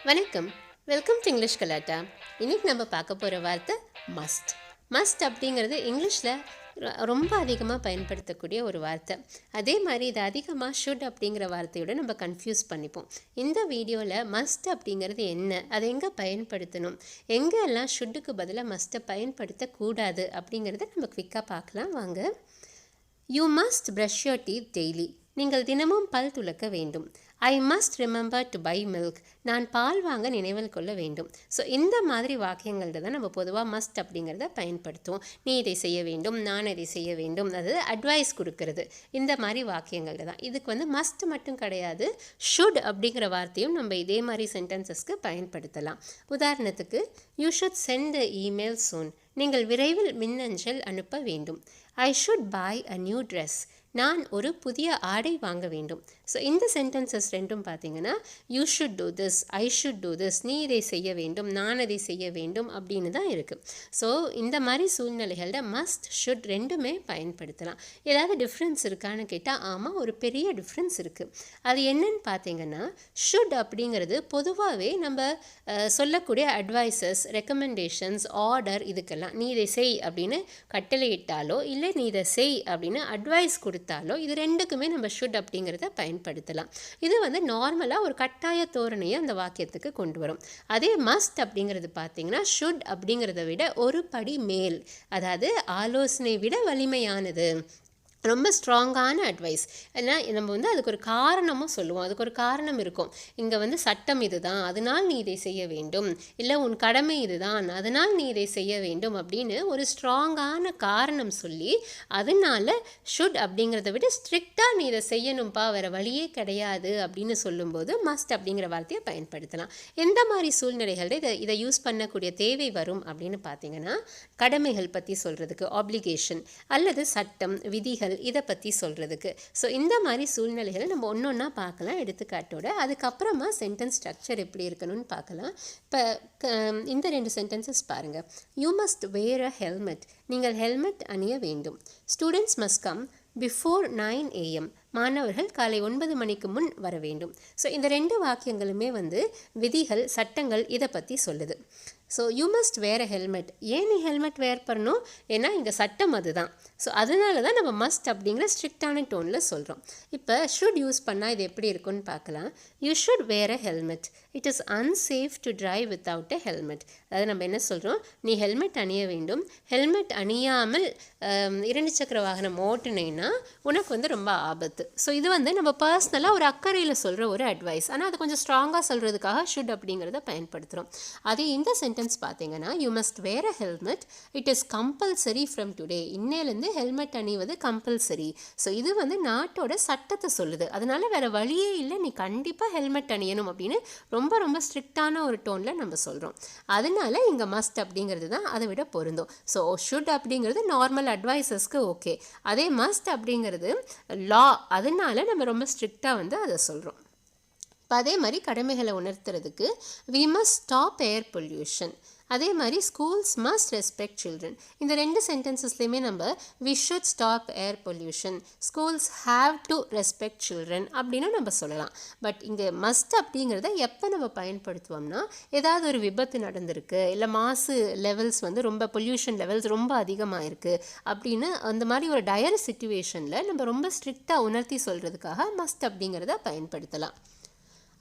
வணக்கம். Welcome to English கலாட்டா. இன்னைக்கு நம்ம பார்க்க போகிற வார்த்தை மஸ்ட். மஸ்ட் அப்படிங்கிறது இங்கிலீஷில் ரொம்ப அதிகமாக பயன்படுத்தக்கூடிய ஒரு வார்த்தை. அதே மாதிரி இது அதிகமாக ஷுட் அப்படிங்கிற வார்த்தையோட நம்ம கன்ஃபியூஸ் பண்ணிப்போம். இந்த வீடியோவில் மஸ்ட் அப்படிங்கிறது என்ன, அதை எங்கே பயன்படுத்தணும், எங்கெல்லாம் ஷுட்டுக்கு பதிலாக மஸ்ட்டை பயன்படுத்தக்கூடாது அப்படிங்கிறத நம்ம குவிக்காக பார்க்கலாம் வாங்க. You must brush your teeth daily. நீங்கள் தினமும் பல் துலக்க வேண்டும். I must remember to buy milk. நான் பால் வாங்க நினைவில் கொள்ள வேண்டும். ஸோ இந்த மாதிரி வாக்கியங்கள்ட்ட தான் நம்ம பொதுவாக மஸ்ட் அப்படிங்கிறத பயன்படுத்துவோம். நீ இதை செய்ய வேண்டும், நான் இதை செய்ய வேண்டும், அதாவது அட்வைஸ் கொடுக்கறது. இந்த மாதிரி வாக்கியங்கள்ட்ட தான். இதுக்கு மஸ்ட் மட்டும் கிடையாது, ஷுட் அப்படிங்கிற வார்த்தையும் நம்ம இதே மாதிரி சென்டென்சஸ்க்கு பயன்படுத்தலாம். உதாரணத்துக்கு, you should send the email soon. நீங்கள் விரைவில் மின்னஞ்சல் அனுப்ப வேண்டும். I should buy a new dress. நான் ஒரு புதிய ஆடை வாங்க வேண்டும். ஸோ இந்த சென்டென்சஸ் ரெண்டும் பார்த்தீங்கன்னா you should do this, I should do this, நீ இதை செய்ய வேண்டும், நான் அதை செய்ய வேண்டும் அப்படின்னு தான் இருக்குது. ஸோ இந்த மாதிரி சூழ்நிலைகளில் மஸ்ட் ஷுட் ரெண்டுமே பயன்படுத்தலாம். ஏதாவது டிஃப்ரென்ஸ் இருக்கான்னு கேட்டால் ஆமாம், ஒரு பெரிய டிஃப்ரென்ஸ் இருக்குது. அது என்னன்னு பார்த்தீங்கன்னா, ஷுட் அப்படிங்கிறது பொதுவாகவே நம்ம சொல்லக்கூடிய அட்வைசஸ், ரெக்கமெண்டேஷன்ஸ், ஆர்டர், இதுக்கெல்லாம் நீ இதை செய் அப்படின்னு கட்டளையிட்டாலோ இல்லை நீ இதை செய் அப்படின்னு அட்வைஸ் கொடுத்தாலோ இது ரெண்டுக்குமே நம்ம ஷுட் அப்படிங்கிறத பயன்படுத்தலாம். இது நார்மலாக ஒரு கட்டாய தோரணையை அந்த வாக்கியத்துக்கு கொண்டு வரும். அதே மஸ்ட் அப்படிங்கிறது பார்த்தீங்கன்னா ஷுட் அப்படிங்கிறத விட ஒரு படி மேல், அதாவது ஆலோசனை விட வலிமையானது, ரொம்ப ஸ்ட்ராங்கான அட்வைஸ். ஏன்னா நம்ம அதுக்கு ஒரு காரணமும் சொல்லுவோம். அதுக்கு ஒரு காரணம் இருக்கும். இங்கே சட்டம் இதுதான், அதனால் நீ இதை செய்ய வேண்டும், இல்லை உன் கடமை இதுதான், அதனால் நீ இதை செய்ய வேண்டும் அப்படின்னு ஒரு ஸ்ட்ராங்கான காரணம் சொல்லி, அதனால ஷுட் அப்படிங்கிறத விட ஸ்ட்ரிக்டாக நீ இதை செய்யணும்ப்பா, வேறு வழியே கிடையாது அப்படின்னு சொல்லும்போது மஸ்ட் அப்படிங்கிற வார்த்தையை பயன்படுத்தலாம். எந்த மாதிரி சூழ்நிலைகளில் இதை யூஸ் பண்ணக்கூடிய தேவை வரும் அப்படின்னு பார்த்தீங்கன்னா, கடமைகள் பற்றி சொல்கிறதுக்கு ஆப்ளிகேஷன், அல்லது சட்டம், விதிகள், இதை பற்றி சொல்கிறதுக்கு. ஸோ இந்த மாதிரி சூழ்நிலைகளை நம்ம ஒன்று ஒன்றா பார்க்கலாம் எடுத்துக்காட்டோட. அதுக்கப்புறமா சென்டென்ஸ் ஸ்ட்ரக்சர் எப்படி இருக்கணும்னு பார்க்கலாம். இப்போ இந்த 2 சென்டென்சஸ் பாருங்கள். You must where a helmet. நீங்கள் ஹெல்மெட் அணிய வேண்டும். Students must come before 9 AM. மாணவர்கள் காலை 9 மணிக்கு முன் வர வேண்டும். ஸோ இந்த 2 வாக்கியங்களுமே விதிகள், சட்டங்கள், இதை பற்றி சொல்லுது. So you must where a helmet. ஏன் நீ ஹெல்மெட் வேர் பண்ணணும்? ஏன்னா இங்கே சட்டம் அதுதான். ஸோ அதனால தான் நம்ம மஸ்ட் அப்படிங்கிற ஸ்ட்ரிக்டான டோனில் சொல்கிறோம். இப்போ ஷுட் யூஸ் பண்ணால் இது எப்படி இருக்குன்னு பார்க்கலாம். You should where a helmet. It is unsafe to drive without a helmet. அதாவது நம்ம என்ன சொல்கிறோம், நீ ஹெல்மெட் அணிய வேண்டும். ஹெல்மெட் அணியாமல் 2 சக்கர வாகனம் ஓட்டுனேன்னா உனக்கு ரொம்ப ஆபத்து. ஸோ இது நம்ம பர்சனலாக ஒரு அக்கறையில் சொல்கிற ஒரு அட்வைஸ். ஆனால் அது கொஞ்சம் ஸ்ட்ராங்காக சொல்கிறதுக்காக ஷுட் அப்படிங்கிறத பயன்படுத்துகிறோம். அதே இந்த சென்டென்ஸ் பார்த்தீங்கன்னா, you must where a helmet. It is compulsory from today. இன்னையிலேருந்து ஹெல்மெட் அணிவது கம்பல்சரி. ஸோ இது நாட்டோட சட்டத்தை சொல்லுது. அதனால வேறு வழியே இல்லை, நீ கண்டிப்பாக ஹெல்மெட் அணியணும் அப்படின்னு ரொம்ப ரொம்ப ஸ்ட்ரிக்டான ஒரு டோனில் நம்ம சொல்கிறோம். அதனால இங்கே மஸ்ட் அப்படிங்கிறது தான் அதை விட பொருந்தும். ஸோ ஷுட் அப்படிங்கிறது நார்மல் அட்வைசஸ்க்கு ஓகே. அதே மஸ்ட் அப்படிங்கிறது லா, அதனால நம்ம ரொம்ப ஸ்ட்ரிக்டாக அதை சொல்கிறோம். இப்போ அதே மாதிரி கடமைகளை உணர்த்துறதுக்கு we must stop air pollution. அதே மாதிரி ஸ்கூல்ஸ் மஸ்ட் ரெஸ்பெக்ட் சில்ட்ரன். இந்த 2 சென்டென்சஸ்லேயுமே நம்ம we should stop air pollution, schools have to respect children அப்படின்னு நம்ம சொல்லலாம். பட் இங்கே மஸ்ட் அப்படிங்கிறத எப்போ நம்ம பயன்படுத்துவோம்னா, ஏதாவது ஒரு விபத்து நடந்திருக்கு, இல்லை மாசு லெவல்ஸ் ரொம்ப பொல்யூஷன் லெவல்ஸ் ரொம்ப அதிகமாக இருக்குது அப்படின்னு அந்த மாதிரி ஒரு டயர் சிச்சுவேஷனில் நம்ம ரொம்ப ஸ்ட்ரிக்டாக உணர்த்தி சொல்கிறதுக்காக மஸ்ட் அப்படிங்கிறத பயன்படுத்தலாம்.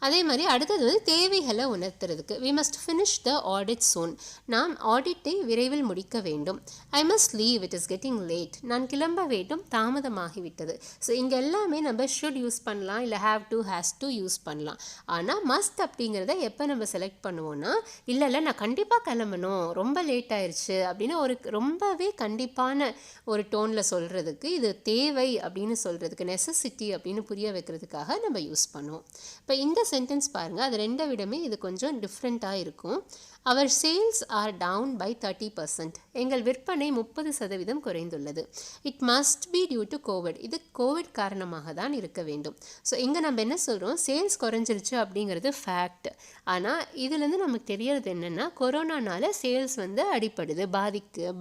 அதே மாதிரி அடுத்தது தேவைகளை உணர்த்துறதுக்கு we must finish the audit soon. நாம் ஆடிட்டை விரைவில் முடிக்க வேண்டும். I must leave, it is getting late. நான் கிளம்ப வேண்டும், தாமதமாகிவிட்டது. ஸோ இங்கே எல்லாமே நம்ம ஷுட் யூஸ் பண்ணலாம், இல்லை have to, has to use பண்ணலாம். ஆனால் மஸ்ட் அப்படிங்கிறத எப்போ நம்ம செலக்ட் பண்ணுவோன்னா, இல்லை நான் கண்டிப்பாக கிளம்பணும், ரொம்ப லேட் ஆயிடுச்சு அப்படின்னு ஒரு ரொம்பவே கண்டிப்பான ஒரு டோனில் சொல்கிறதுக்கு, இது தேவை அப்படின்னு சொல்கிறதுக்கு, நெசசிட்டி அப்படின்னு புரிய வைக்கிறதுக்காக நம்ம யூஸ் பண்ணுவோம். இப்போ இந்த சென்டென்ஸ் பாருங்கள், அது 2 விடமே இது கொஞ்சம் டிஃப்ரெண்ட்டாக இருக்கும். Our sales are down by 30%. எங்கள் விற்பனை 30% குறைந்துள்ளது. It must be due to COVID. இது கோவிட் காரணமாக தான் இருக்க வேண்டும். ஸோ இங்கே நம்ம என்ன சொல்கிறோம், சேல்ஸ் குறைஞ்சிருச்சு அப்படிங்கிறது ஃபேக்ட். ஆனால் இதுலேருந்து நமக்கு தெரியறது என்னென்னா, கொரோனானால சேல்ஸ் அடிப்படுது,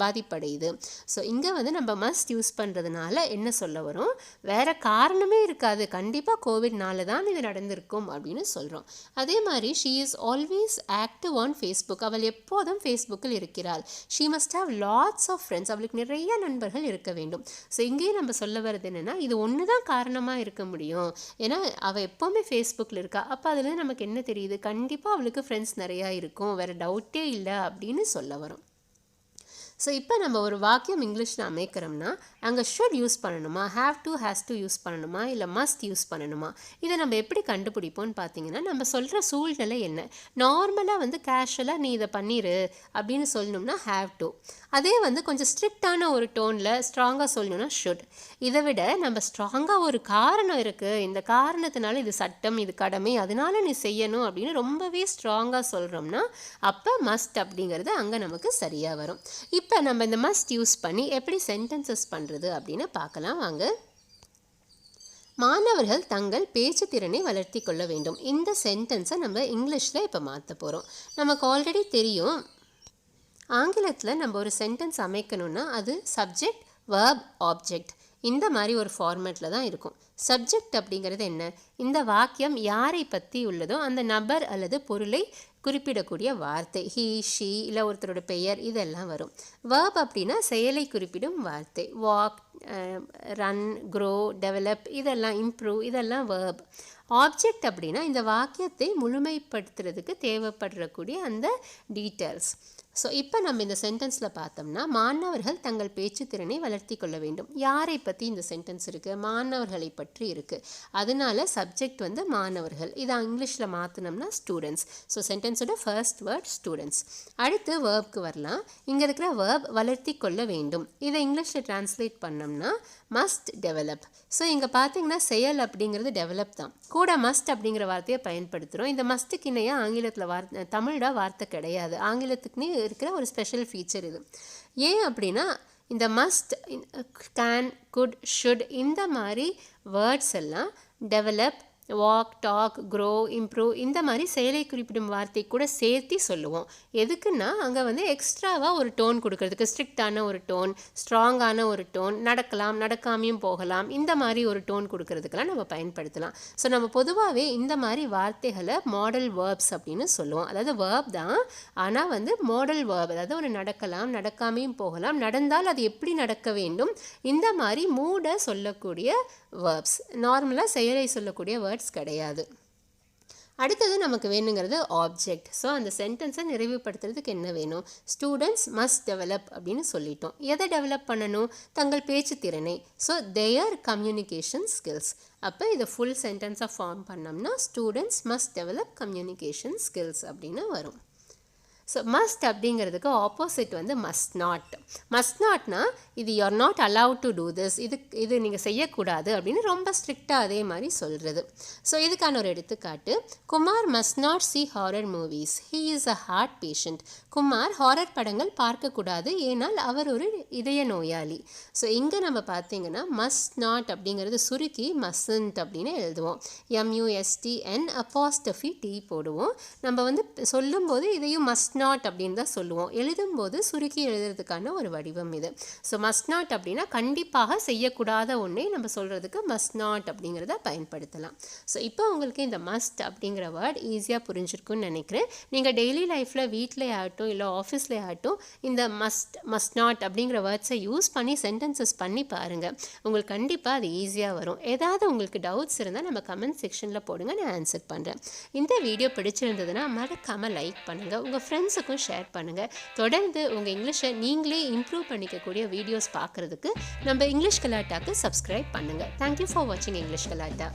பாதிப்படையுது. ஸோ இங்கே நம்ம மஸ்ட் யூஸ் பண்ணுறதுனால என்ன சொல்ல வரும், வேறு காரணமே இருக்காது, கண்டிப்பாக கோவிட்னால தான் இது நடந்திருக்கும் அப்படின்னு அப்படின்னு சொல்கிறோம். அதே மாதிரி she is always active on Facebook. அவள் எப்போதும் ஃபேஸ்புக்கில் இருக்கிறாள். She must have lots of friends. அவளுக்கு நிறைய நண்பர்கள் இருக்க வேண்டும். ஸோ இங்கேயும் நம்ம சொல்ல வர்றது என்னென்னா, இது ஒன்று தான் காரணமாக இருக்க முடியும். ஏன்னா அவள் எப்போவுமே ஃபேஸ்புக்கில் இருக்கா. அப்போ அதுலேருந்து நமக்கு என்ன தெரியுது, கண்டிப்பாக அவளுக்கு ஃப்ரெண்ட்ஸ் நிறையா இருக்கும், வேறு டவுட்டே இல்லை அப்படின்னு சொல்ல வரும். ஸோ இப்போ நம்ம ஒரு வாக்கியம் இங்கிலீஷில் அமைக்கிறோம்னா அங்கே ஷுட் யூஸ் பண்ணணுமா, have to, has to use பண்ணணுமா, இல்லை மஸ்ட் யூஸ் பண்ணணுமா, இதை நம்ம எப்படி கண்டுபிடிப்போம்னு பார்த்தீங்கன்னா, நம்ம சொல்கிற சூழ்நிலை என்ன. நார்மலாக வந்து கேஷுவலாக நீ இதை பண்ணிடு அப்படின்னு சொல்லணும்னா ஹேவ் டு. அதே வந்து கொஞ்சம் ஸ்ட்ரிக்டான ஒரு டோனில் ஸ்ட்ராங்காக சொல்லணும்னா ஷுட். இதை விட நம்ம ஸ்ட்ராங்காக ஒரு காரணம் இருக்குது, இந்த காரணத்தினால இது சட்டம், இது கடமை, அதனால நீ செய்யணும் அப்படின்னு ரொம்பவே ஸ்ட்ராங்காக சொல்கிறோம்னா அப்போ மஸ்ட் அப்படிங்கிறது அங்கே நமக்கு சரியாக வரும். இப்போ நம்ம இந்த மஸ்ட் யூஸ் பண்ணி எப்படி சென்டென்சஸ் பண்ணுறது அப்படின்னு பார்க்கலாம் வாங்க. மாணவர்கள் தங்கள் பேச்சு திறனை வளர்த்தி கொள்ள வேண்டும். இந்த சென்டென்ஸை நம்ம இங்கிலீஷில் இப்போ மாற்ற போகிறோம். நமக்கு ஆல்ரெடி தெரியும், ஆங்கிலத்தில் நம்ம ஒரு சென்டென்ஸ் அமைக்கணும்னா அது சப்ஜெக்ட், வேர்ப், ஆப்ஜெக்ட் இந்த மாதிரி ஒரு ஃபார்மேட்டில் தான் இருக்கும். சப்ஜெக்ட் அப்படிங்கிறது என்ன, இந்த வாக்கியம் யாரை பற்றி உள்ளதோ அந்த நபர் அல்லது பொருளை குறிப்பிடக்கூடிய வார்த்தை, ஹீ, ஷீ, இல்லை ஒருத்தரோட பெயர், இதெல்லாம் வரும். வேர்ப் அப்படின்னா செயலை குறிப்பிடும் வார்த்தை, வாக், ரன், க்ரோ, டெவலப், இதெல்லாம் இம்ப்ரூவ், இதெல்லாம் வேர்ப். ஆப்ஜெக்ட் அப்படின்னா இந்த வாக்கியத்தை முழுமைப்படுத்துறதுக்கு தேவைப்படக்கூடிய அந்த டீட்டெயில்ஸ். ஸோ இப்போ நம்ம இந்த சென்டென்ஸில் பார்த்தோம்னா, மாணவர்கள் தங்கள் பேச்சு திறனை வளர்த்தி கொள்ள வேண்டும். யாரை பற்றி இந்த சென்டென்ஸ் இருக்குது, மாணவர்களை பற்றி இருக்குது. அதனால சப்ஜெக்ட் வந்து மாணவர்கள். இதை இங்கிலீஷில் மாற்றினோம்னா ஸ்டூடெண்ட்ஸ். ஸோ சென்டென்ஸோட ஃபர்ஸ்ட் வேர்ட் ஸ்டூடெண்ட்ஸ். அடுத்து வேர்ப்க்கு வரலாம். இங்கே இருக்கிற வேர்ப் வளர்த்தி கொள்ள வேண்டும். இதை இங்கிலீஷில் டிரான்ஸ்லேட் பண்ணோம்னா மஸ்ட் டெவலப். ஸோ இங்கே பார்த்தீங்கன்னா செயல் அப்படிங்கிறது டெவலப் தான், கூட மஸ்ட் அப்படிங்கிற வார்த்தையை பயன்படுத்துகிறோம். இந்த மஸ்ட்டுக்கு இணையாக ஆங்கிலத்தில் தமிழோட வார்த்தை கிடையாது. ஆங்கிலத்துக்குன்னே இருக்கிற ஒரு ஸ்பெஷல் ஃபீச்சர் இது. ஏன் அப்படின்னா இந்த மஸ்ட், கேன், குட், ஷுட் இந்த மாதிரி வேர்ட்ஸ் எல்லாம் develop, walk, talk, grow, improve இந்த மாதிரி செயலை குறிப்பிடும் வார்த்தை கூட சேர்த்து சொல்லுவோம். எதுக்குன்னா அங்கே வந்து எக்ஸ்ட்ராவாக ஒரு டோன் கொடுக்கறதுக்கு, ஸ்ட்ரிக்டான ஒரு டோன், ஸ்ட்ராங்கான ஒரு டோன், நடக்கலாம், நடக்காமையும் போகலாம், இந்த மாதிரி ஒரு டோன் கொடுக்கறதுக்கெல்லாம் நம்ம பயன்படுத்தலாம். ஸோ நம்ம பொதுவாகவே இந்த மாதிரி வார்த்தைகளை மாடல் வேர்ப்ஸ் அப்படின்னு சொல்லுவோம். அதாவது வேர்ப் தான், ஆனால் வந்து மாடல் வேர்ப், அதாவது ஒரு நடக்கலாம், நடக்காமையும் போகலாம், நடந்தால் அது எப்படி நடக்க வேண்டும், இந்த மாதிரி மூட சொல்லக்கூடிய வேர்ப்ஸ். நார்மலாக செயலை சொல்லக்கூடிய வேர்ட்ஸ் கிடையாது. அடுத்தது நமக்கு வேணுங்கிறது ஆப்ஜெக்ட். ஸோ அந்த சென்டென்ஸை நிறைவுபடுத்துறதுக்கு என்ன வேணும், ஸ்டூடெண்ட்ஸ் மஸ்ட் டெவலப் அப்படின்னு சொல்லிட்டோம். எதை டெவலப் பண்ணணும், தங்கள் பேச்சு திறனை. ஸோ தேர் கம்யூனிகேஷன் ஸ்கில்ஸ். அப்போ இதை ஃபுல் சென்டென்ஸாக ஃபார்ம் பண்ணோம்னா students must develop communication skills அப்படின்னு வரும். ஸோ மஸ்ட் அப்படிங்கிறதுக்கு ஆப்போசிட் வந்து மஸ்ட் நாட். மஸ்ட் நாட்னா இது you are not allowed to do this, இது நீங்கள் செய்யக்கூடாது அப்படின்னு ரொம்ப ஸ்ட்ரிக்டாக அதே மாதிரி சொல்கிறது. ஸோ இதுக்கான ஒரு எடுத்துக்காட்டு, Kumar must not see horror movies, he is a heart patient. Kumar horror படங்கள் பார்க்கக்கூடாது, ஏனால் அவர் ஒரு இதய நோயாளி. ஸோ இங்கே நம்ம பார்த்தீங்கன்னா மஸ்ட் நாட் அப்படிங்கிறது சுருக்கி மஸ்ன்ட் அப்படின்னு எழுதுவோம். MUSTN அப்போஸ்டஃபி T போடுவோம். நம்ம வந்து சொல்லும்போது இதையும் மஸ்ட் நாட் அப்படின்னு தான் சொல்லுவோம். எழுதும்போது சுருக்கி எழுதுறதுக்கான ஒரு வடிவம் இது. ஸோ மஸ்ட் நாட் அப்படின்னா கண்டிப்பாக செய்யக்கூடாத ஒன்றை நம்ம சொல்கிறதுக்கு மஸ்ட் நாட் அப்படிங்கிறத பயன்படுத்தலாம். ஸோ இப்போ உங்களுக்கு இந்த மஸ்ட் அப்படிங்கிற வேர்ட் ஈஸியாக புரிஞ்சிருக்குன்னு நினைக்கிறேன். நீங்கள் டெய்லி லைஃப்பில் வீட்டிலே ஆகட்டும் இல்லை ஆஃபீஸ்லேயே ஆகட்டும் இந்த மஸ்ட் நாட் அப்படிங்கிற வேர்ட்ஸை யூஸ் பண்ணி சென்டென்சஸ் பண்ணி பாருங்கள். உங்களுக்கு கண்டிப்பாக அது ஈஸியாக வரும். ஏதாவது உங்களுக்கு டவுட்ஸ் இருந்தால் நம்ம கமெண்ட் செக்ஷனில் போடுங்க, நான் ஆன்சர் பண்ணுறேன். இந்த வீடியோ பிடிச்சிருந்ததுன்னா மறக்காமல் லைக் பண்ணுங்கள், உங்கள் ஃப்ரெண்ட்ஸுக்கும் ஷேர் பண்ணுங்கள். தொடர்ந்து உங்கள் இங்கிலீஷை நீங்களே இம்ப்ரூவ் பண்ணிக்கக்கூடிய வீடியோஸ் பார்க்குறதுக்கு நம்ம இங்கிலீஷ் கலாட்டாக்கு சப்ஸ்கிரைப் பண்ணுங்கள். தேங்க்யூ ஃபார் வாட்சிங் இங்கிலீஷ் கலாட்டா.